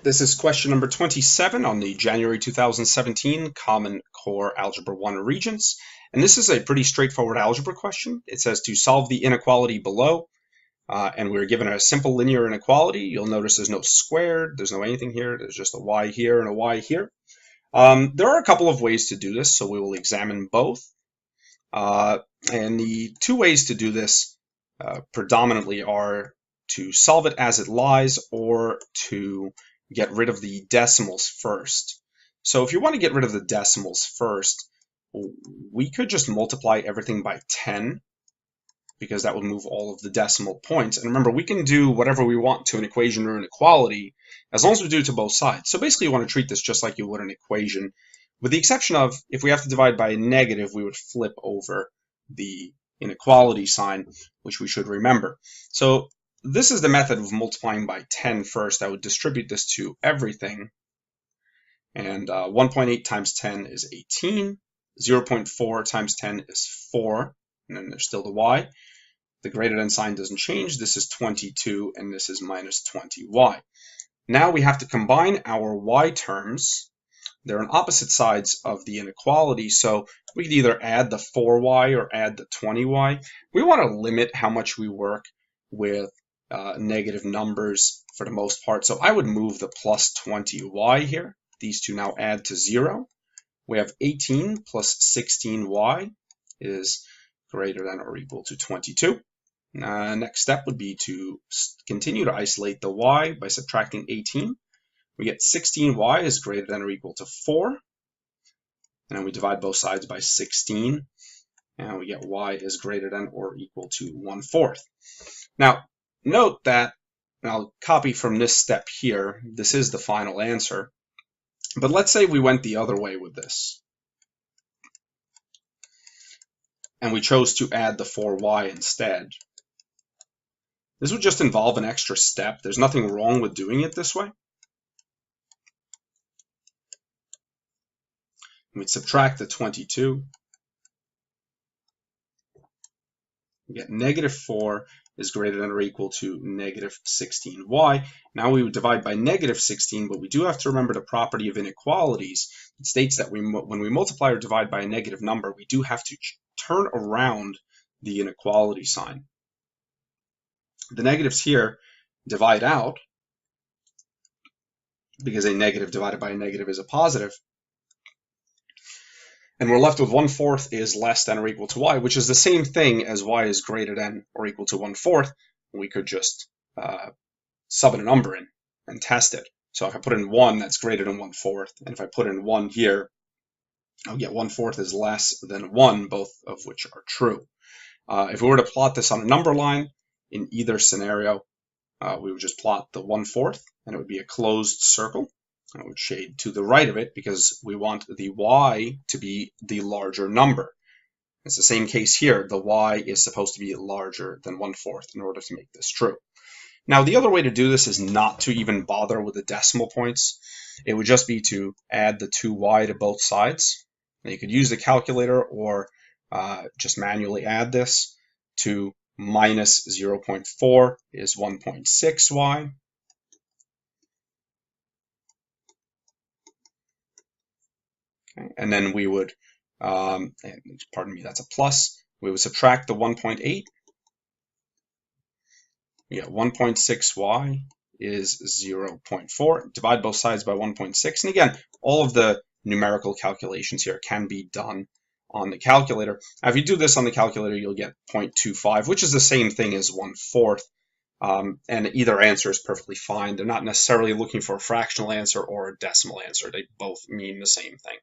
right, this is question number 27 on the January 2017 Common Core Algebra 1 Regents. And this is a pretty straightforward algebra question. It says to solve the inequality below, and we're given a simple linear inequality. You'll notice there's no squared, there's no anything here, there's just a y here and a y here. There are a couple of ways to do this, so we will examine both. And the two ways to do this predominantly are to solve it as it lies or to get rid of the decimals first. So if you want to get rid of the decimals first, we could just multiply everything by 10 because that would move all of the decimal points. And remember, we can do whatever we want to an equation or an inequality as long as we do it to both sides. So basically you want to treat this just like you would an equation, with the exception of if we have to divide by a negative, we would flip over the inequality sign, which we should remember. So this is the method of multiplying by 10 first. I would distribute this to everything. And 1.8 times 10 is 18. 0.4 times 10 is 4. And then there's still the y. The greater than sign doesn't change. This is 22, and this is minus 20y. Now we have to combine our y terms. They're on opposite sides of the inequality, so we could either add the 4y or add the 20y. We want to limit how much we work with negative numbers for the most part. So I would move the plus 20y here. These two now add to 0. We have 18 plus 16y is greater than or equal to 22. Next step would be to continue to isolate the y by subtracting 18. We get 16y is greater than or equal to 4. And then we divide both sides by 16. And we get y is greater than or equal to 1/4. Now, note that, and I'll copy from this step here, this is the final answer. But let's say we went the other way with this. And we chose to add the 4y instead. This would just involve an extra step. There's nothing wrong with doing it this way. We'd subtract the 22. We get negative 4 is greater than or equal to negative 16y. Now we would divide by negative 16, but we do have to remember the property of inequalities. It states that when we multiply or divide by a negative number, we do have to turn around the inequality sign. The negatives here divide out because a negative divided by a negative is a positive. And we're left with 1/4 is less than or equal to y, which is the same thing as y is greater than or equal to 1/4. We could just sub a number in and test it. So if I put in 1, that's greater than 1/4. And if I put in 1 here, I'll get 1/4 is less than 1, both of which are true. If we were to plot this on a number line, in either scenario, we would just plot the 1/4, and it would be a closed circle. I would shade to the right of it because we want the y to be the larger number. It's the same case here. The y is supposed to be larger than 1/4 in order to make this true. Now, the other way to do this is not to even bother with the decimal points. It would just be to add the 2y to both sides. Now, you could use the calculator or just manually add this to minus 0.4 is 1.6y. Okay. And then we would, pardon me, that's a plus. We would subtract the 1.8. We get 1.6y is 0.4. Divide both sides by 1.6. And again, all of the numerical calculations here can be done on the calculator. Now, if you do this on the calculator, you'll get 0.25, which is the same thing as 1/4. And either answer is perfectly fine. They're not necessarily looking for a fractional answer or a decimal answer. They both mean the same thing.